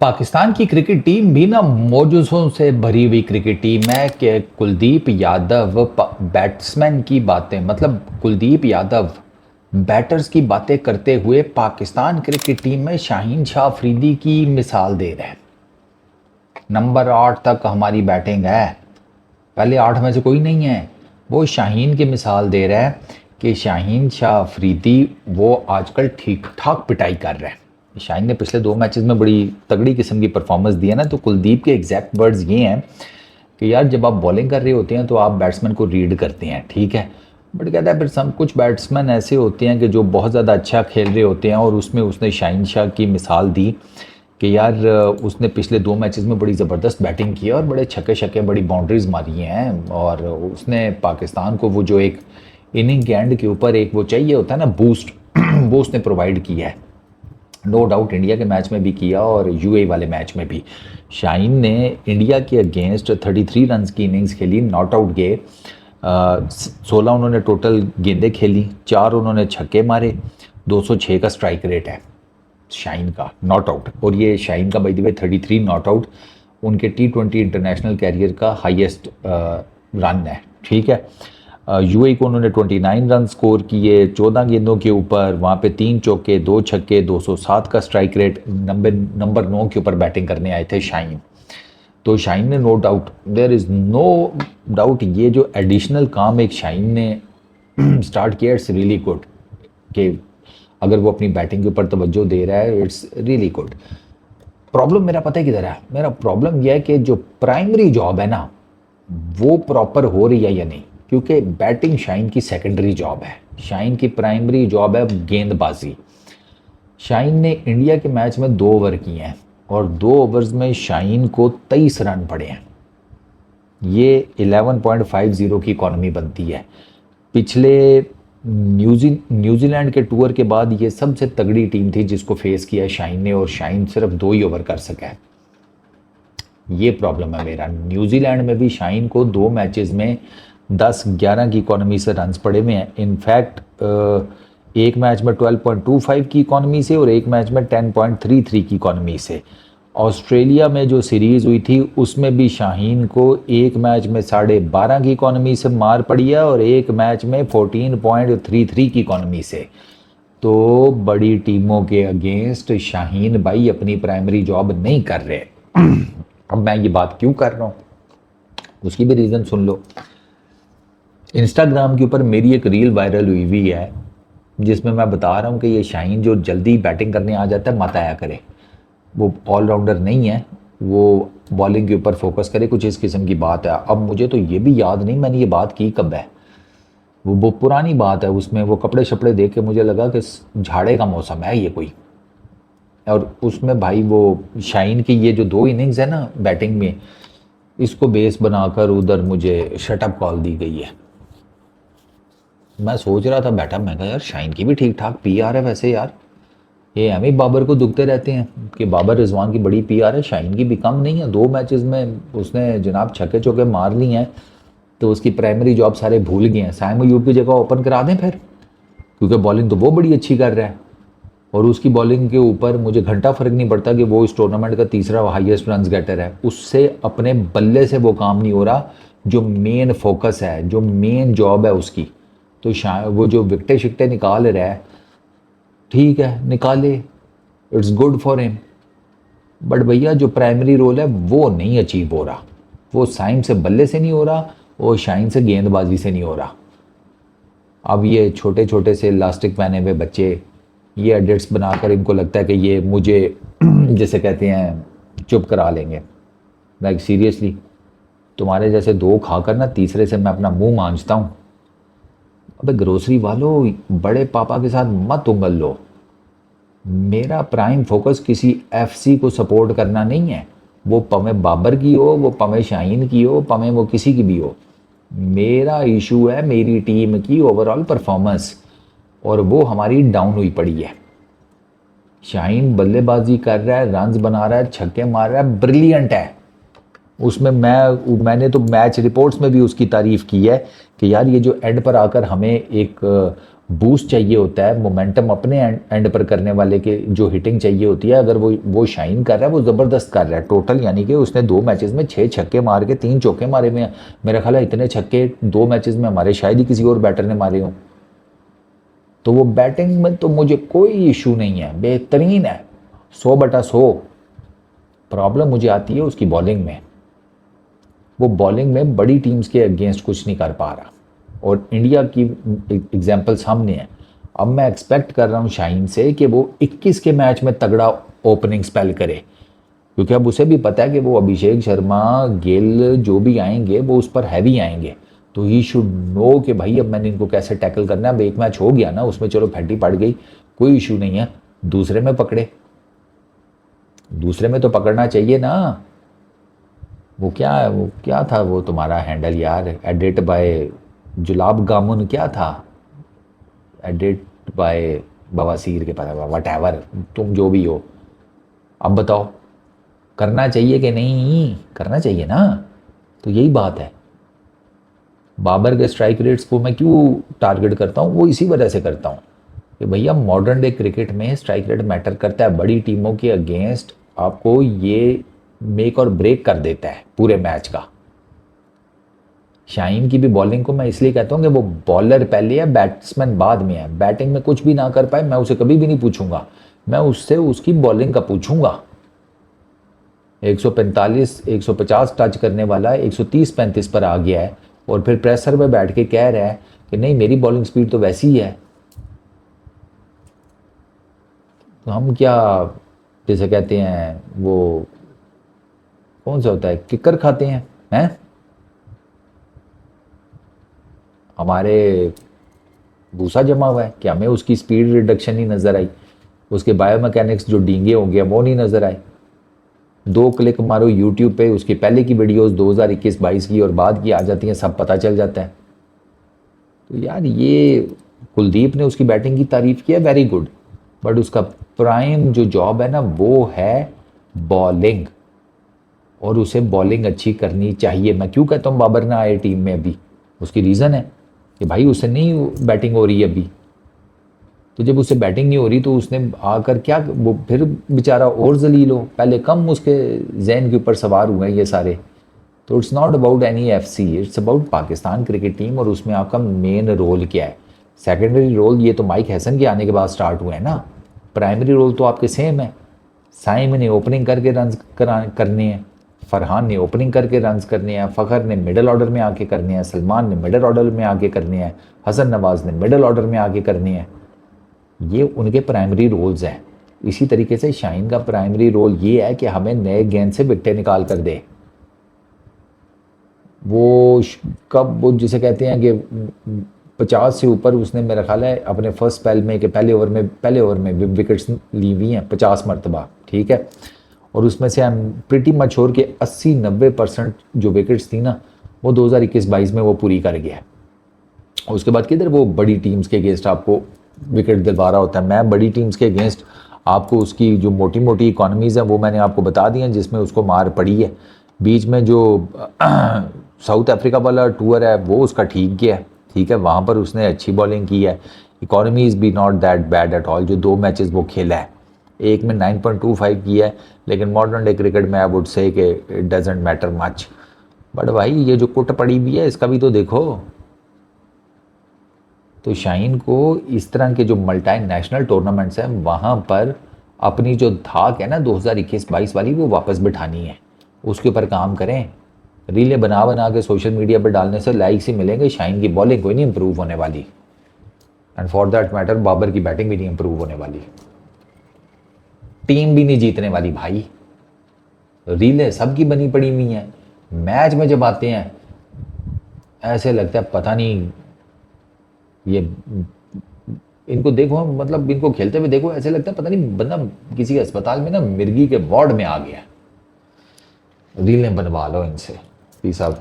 पाकिस्तान की cricket team भी ना मौजूदों से भरी हुई क्रिकेट टीम है कि कुलदीप यादव बैट्समैन की बातें कुलदीप यादव बैटर्स की बातें करते हुए पाकिस्तान क्रिकेट टीम में शाहीन शाह अफरीदी की मिसाल दे रहे हैं। नंबर 8 तक हमारी बैटिंग है, पहले 8 में से कोई नहीं है। वो शाहीन की मिसाल दे रहा है कि शाहीन शाह अफरीदी वो आजकल ठीक ठाक पिटाई कर रहे हैं। शाहीन ने पिछले 2 मैचेस में बड़ी तगड़ी किस्म की परफॉर्मेंस दी है ना, तो कुलदीप के एग्जैक्ट वर्ड्स ये हैं कि यार जब आप बॉलिंग कर रहे होते हैं तो आप बैट्समैन को रीड करते हैं, ठीक है, बट कहता है फिर सब कुछ बैट्समैन ऐसे होते हैं कि जो बहुत ज़्यादा अच्छा खेल रहे होते हैं। और उसमें उसने शाहीन शाह की मिसाल दी कि यार उसने पिछले 2 मैचेस में बड़ी ज़बरदस्त बैटिंग की है और बड़े छक्के छक्के बड़ी बाउंड्रीज मारी हैं। और उसने पाकिस्तान को वो जो एक इनिंग के एंड के ऊपर एक वो चाहिए होता है ना बूस्ट वो उसने प्रोवाइड किया है। नो डाउट इंडिया के मैच में भी किया और यूएई वाले मैच में भी। शाहीन ने इंडिया के अगेंस्ट 33 रन की इनिंग्स खेली, नॉट आउट गए। 16 उन्होंने टोटल गेंदें खेली, 4 उन्होंने छक्के मारे, 206 का स्ट्राइक रेट है शाहीन का नॉट आउट। और ये शाहीन का by the way 33 not out उनके T20 इंटरनेशनल कैरियर का हाईएस्ट रन है, ठीक है। यूएई को उन्होंने 29 रन स्कोर किए 14 गेंदों के ऊपर, वहाँ पे 3 चौके 2 छक्के, 207 का स्ट्राइक रेट। नंबर 9 के ऊपर बैटिंग करने आए थे शाहीन। तो शाहीन ने no doubt, there is no doubt, ये जो एडिशनल काम एक शाहीन ने स्टार्ट किया इट्स रियली गुड। कि अगर वो अपनी बैटिंग के ऊपर तवज्जो दे रहा है इट्स रियली गुड। प्रॉब्लम मेरा पता है किधर है, मेरा प्रॉब्लम यह है कि जो प्राइमरी जॉब है ना वो प्रॉपर हो रही है या नहीं। क्योंकि बैटिंग शाहीन की सेकेंडरी जॉब है, शाहीन की प्राइमरी जॉब है गेंदबाजी। शाहीन ने इंडिया के मैच में 2 ओवर किए हैं और 2 ओवर्स में शाहीन को 23 रन पड़े हैं। ये 11.50 की इकॉनमी बनती है। पिछले न्यूजीलैंड के टूर के बाद ये सबसे तगड़ी टीम थी जिसको फेस किया शाहीन ने, और शाहीन सिर्फ 2 ही ओवर कर सका है। ये प्रॉब्लम है मेरा। न्यूजीलैंड में भी शाहीन को 2 मैचेस में 10-11 की इकॉनमी से रन्स पड़े हुए हैं। इनफैक्ट एक मैच में 12.25 की इकॉनमी से और एक मैच में 10.33 की इकॉनमी से। ऑस्ट्रेलिया में जो सीरीज़ हुई थी उसमें भी शाहीन को एक मैच में 12.5 की इकॉनमी से मार पड़ी है और एक मैच में 14.33 की इकॉनमी से। तो बड़ी टीमों के अगेंस्ट शाहीन भाई अपनी प्राइमरी जॉब नहीं कर रहे। अब मैं ये बात क्यों कर रहा हूँ उसकी भी रीज़न सुन लो। इंस्टाग्राम के ऊपर मेरी एक रील वायरल हुई है जिसमें मैं बता रहा हूँ कि ये शाहीन जो जल्दी बैटिंग करने आ जाता है मत आया करे। वो ऑलराउंडर नहीं है, वो बॉलिंग के ऊपर फोकस करे, कुछ इस किस्म की बात है। अब मुझे तो ये भी याद नहीं मैंने ये बात की कब है, वो पुरानी बात है। उसमें वो कपड़े शपड़े देख के मुझे लगा कि झाड़े का मौसम है ये कोई। और उसमें भाई वो शाहीन की ये जो 2 इनिंग्स है ना बैटिंग में, इसको बेस बनाकर उधर मुझे शटअप कॉल दी गई है। मैं सोच रहा था बैठा, मैं कहा यार शाहीन की भी ठीक ठाक पीआर है वैसे यार। ये एमी बाबर को दुखते रहते हैं कि बाबर रिजवान की बड़ी पीआर है, शाहीन की भी कम नहीं है। 2 मैचेस में उसने जनाब छक्के चौके मार लिए हैं तो उसकी प्राइमरी जॉब सारे भूल गए हैं। साइम अयूब की जगह ओपन करा दें फिर, क्योंकि बॉलिंग तो वो बड़ी अच्छी कर रहा है और उसकी बॉलिंग के ऊपर मुझे घंटा फ़र्क नहीं पड़ता कि वो इस टूर्नामेंट का तीसरा हाईएस्ट रन गेटर है। उससे अपने बल्ले से वो काम नहीं हो रहा जो मेन फोकस है, जो मेन जॉब है उसकी। तो वो जो विकटें शिकटें निकाल रहा है ठीक है निकाले, it's good for him, but भैया जो प्राइमरी रोल है वो नहीं अचीव हो रहा। वो साइम से बल्ले से नहीं हो रहा और शाहीन से गेंदबाजी से नहीं हो रहा। अब ये छोटे छोटे से इलास्टिक पहने हुए बच्चे ये एडिट्स बनाकर इनको लगता है कि ये मुझे जैसे कहते हैं चुप करा लेंगे। लाइक सीरियसली, तुम्हारे जैसे 2 खाकर ना तीसरे से मैं अपना मुंह मांझता हूँ। अबे ग्रोसरी वालों बड़े पापा के साथ मत उंगल लो। मेरा प्राइम फोकस किसी एफसी को सपोर्ट करना नहीं है, वो पमे बाबर की हो, वो पमे शाहीन की हो, पमे वो किसी की भी हो। मेरा इशू है मेरी टीम की ओवरऑल परफॉर्मेंस, और वो हमारी डाउन हुई पड़ी है। शाहीन बल्लेबाजी कर रहा है, रन्स बना रहा है, छक्के मार रहा है, ब्रिलियंट है। उसमें मैंने तो मैच रिपोर्ट्स में भी उसकी तारीफ़ की है कि यार ये जो एंड पर आकर हमें एक बूस्ट चाहिए होता है, मोमेंटम अपने एंड पर करने वाले के जो हिटिंग चाहिए होती है, अगर वो शाइन कर रहा है, वो ज़बरदस्त कर रहा है टोटल, यानी कि उसने 2 मैचेस में 6 छक्के मार के 3 चौके मारे हुए हैं। मेरा ख्याल है इतने छक्के 2 मैचेस में हमारे शायद ही किसी और बैटर ने मारे हों। तो वो बैटिंग में तो मुझे कोई इशू नहीं है, बेहतरीन है, 100/100। प्रॉब्लम मुझे आती है उसकी बॉलिंग में। वो बॉलिंग में बड़ी टीम्स के अगेंस्ट कुछ नहीं कर पा रहा, और इंडिया की एग्जाम्पल सामने है। अब मैं एक्सपेक्ट कर रहा हूँ शाहीन से कि वो 21 के मैच में तगड़ा ओपनिंग स्पेल करे, क्योंकि अब उसे भी पता है कि वो अभिषेक शर्मा, गिल जो भी आएंगे वो उस पर हैवी आएंगे। तो ही शुड नो कि भाई अब मैंने इनको कैसे टैकल करना है। अब एक मैच हो गया ना, उसमें चलो फैटी पड़ गई, कोई इशू नहीं है, दूसरे में पकड़े, दूसरे में तो पकड़ना चाहिए ना। वो क्या था वो तुम्हारा हैंडल यार, एडिट बाय जुलाब गामुन क्या था, एडिट बाय बवासीर के पता, वट एवर, तुम जो भी हो। अब बताओ करना चाहिए कि नहीं, करना चाहिए ना। तो यही बात है। बाबर के स्ट्राइक रेट्स को मैं क्यों टारगेट करता हूँ, वो इसी वजह से करता हूँ कि भैया मॉडर्न डे क्रिकेट में स्ट्राइक रेट मैटर करता है। बड़ी टीमों के अगेंस्ट आपको ये मेक और ब्रेक कर देता है पूरे मैच का। शाहीन की भी बॉलिंग को मैं इसलिए कहता हूँ कि वो बॉलर पहले है, बैट्समैन बाद में है। बैटिंग में कुछ भी ना कर पाए, मैं उसे कभी भी नहीं पूछूंगा, मैं उससे उसकी बॉलिंग का पूछूंगा। 145 150 टच करने वाला 130-135 पर आ गया है, और फिर प्रेशर में बैठ के कह रहा है कि नहीं मेरी बॉलिंग स्पीड तो वैसी ही है। तो हम क्या, जैसे कहते हैं वो कौन सा होता है, किकर खाते हैं। हमारे भूसा जमा हुआ है कि हमें उसकी स्पीड रिडक्शन नहीं नज़र आई, उसके बायोमैकेनिक्स जो डींगे हो गए वो नहीं नज़र आए। 2 क्लिक मारो यूट्यूब पे, उसकी पहले की वीडियोस 2021-22 की और बाद की आ जाती हैं, सब पता चल जाता है। तो यार ये कुलदीप ने उसकी बैटिंग की तारीफ किया, वेरी गुड, बट उसका प्राइम जो जॉब है ना वो है बॉलिंग, और उसे बॉलिंग अच्छी करनी चाहिए। मैं क्यों कहता हूँ बाबर ना आए टीम में अभी, उसकी रीज़न है कि भाई उसे नहीं बैटिंग हो रही है अभी। तो जब उससे बैटिंग नहीं हो रही तो उसने आकर क्या, वो फिर बेचारा और जलील हो, पहले कम उसके जहन के ऊपर सवार हुए हैं ये सारे। तो it's not about any FC, it's about Pakistan cricket team, और उसमें आपका मेन रोल क्या है। सेकेंडरी रोल ये तो माइक हैसन के आने के बाद स्टार्ट हुए हैं ना, प्राइमरी रोल तो आपके सेम है। साइम ने ओपनिंग करके रन करने हैं, फरहान ने ओपनिंग करके रन्स करने हैं, फ़खर ने मिडल ऑर्डर में आके करने हैं, सलमान ने मिडल ऑर्डर में आके करने हैं, हसन नवाज़ ने मिडल ऑर्डर में आके करने हैं। ये उनके प्राइमरी रोल्स हैं। इसी तरीके से शाहीन का प्राइमरी रोल ये है कि हमें नए गेंद से विकेटें निकाल कर दे। वो कब, वो जिसे कहते हैं कि 50 से ऊपर उसने मेरा ख्याल है अपने फर्स्ट स्पेल में कि पहले ओवर में विकेट्स ली हुई हैं 50 मरतबा, ठीक है। और उसमें से I am pretty much sure कि 80-90% जो विकेट्स थी ना वो 2021-22 में वो पूरी कर गया है। उसके बाद किधर वो बड़ी टीम्स के अगेंस्ट आपको विकेट दिलवा रहा होता है। मैं बड़ी टीम्स के अगेंस्ट आपको उसकी जो मोटी मोटी इकॉनमीज़ हैं वो मैंने आपको बता दी हैं, जिसमें उसको मार पड़ी है। बीच में जो साउथ अफ्रीका वाला टूर है वो उसका ठीक गया है, ठीक है, वहाँ पर उसने अच्छी बॉलिंग की है। इकॉनमीज़ भी not that bad at all. जो 2 मैचेस वो खेला है, एक में 9.25 किया है, लेकिन मॉडर्न डे क्रिकेट में आई वुड से कि it doesn't matter much. But भाई ये जो कुट पड़ी हुई है इसका भी तो देखो। तो शाहीन को इस तरह के जो मल्टी नेशनल टूर्नामेंट्स हैं वहाँ पर अपनी जो धाक है ना 2021-22 वाली वो वापस बिठानी है, उसके ऊपर काम करें। रीलें बना बना के सोशल मीडिया पर डालने से लाइक्स ही मिलेंगे, शाहीन की बॉलिंग कोई नहीं इंप्रूव होने वाली, and for that matter Babar की बैटिंग भी नहीं इंप्रूव होने वाली, टीम भी नहीं जीतने वाली भाई। रीलें सबकी बनी पड़ी हुई हैं, मैच में जब आते हैं ऐसे लगता है पता नहीं ये, इनको देखो, मतलब इनको खेलते हुए देखो ऐसे लगता है पता नहीं बंदा किसी अस्पताल में ना मिर्गी के वार्ड में आ गया। रीलें बनवा लो इनसे, पीस आउट।